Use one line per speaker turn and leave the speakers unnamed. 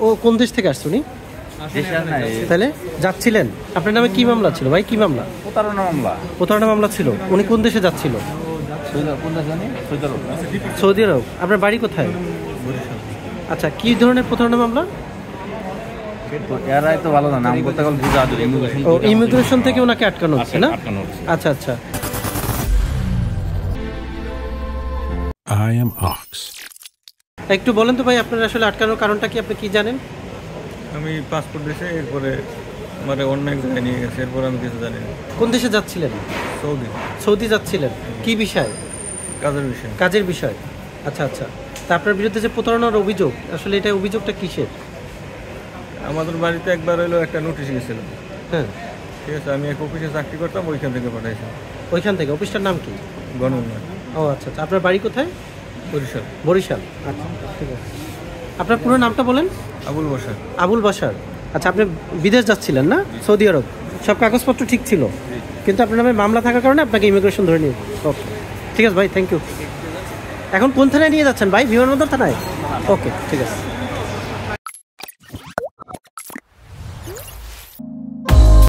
ও কোন দেশ থেকে আসছে উনি? তাহলে যাচ্ছিলেন, আপনার নামে কি মামলা ছিল ভাই? কি মামলা? প্রতারণা মামলা ছিল। উনি কোন দেশে যাচ্ছিল? সৌদি আরব। আপনার বাড়ি কোথায়? আচ্ছা, কি ধরনের প্রতারণা মামলা? ইমিগ্রেশন থেকে ওনাকে আটকানো হচ্ছে না? আচ্ছা আচ্ছা। একটু বলেন তো ভাই, আপনার আসলে আটকানোর কারণটা কি, আপনি কি জানেন?
আমি পাসপোর্ট দিয়েছি, এরপরে আমার অন্য এক জায়গায় নিয়ে গেছে, এরপরে আমি কিছু জানি না।
কোন দেশে যাচ্ছিলেন?
সৌদি।
সৌদি যাচ্ছিলেন, কি বিষয়?
কাজের বিষয়।
কাজের বিষয়। আচ্ছা আচ্ছা। তা আপনার বিরুদ্ধে যে প্রতারণার অভিযোগ, আসলে এটা অভিযোগটা কিসের?
আমাদের বাড়িতে একবার হলো একটা নোটিশ গেছিল।
হ্যাঁ,
ঠিক আছে, আমি এক অফিসে চাকরি করতাম, ওইখান থেকে পাঠাইছি।
ওইখান থেকে? অফিসটার নাম কি?
গণউন্নয়ন।
ও আচ্ছা আচ্ছা। আপনার বাড়ি কোথায়?
বরিশাল।
বরিশাল। আচ্ছা ঠিক আছে। আপনার পুরো নামটা বলেন?
আবুল বাশার।
আবুল বাশার। আচ্ছা, আপনি বিদেশ যাচ্ছিলেন না? সৌদি আরব। সব কাগজপত্র ঠিক ছিল, কিন্তু আপনার নামে মামলা থাকার কারণে আপনাকে ইমিগ্রেশন ধরে নিয়ে। ওকে ঠিক আছে ভাই, থ্যাংক ইউ। এখন কোন থানায় নিয়ে যাচ্ছেন ভাই? বিমানবন্দর থানায়? ওকে ঠিক আছে।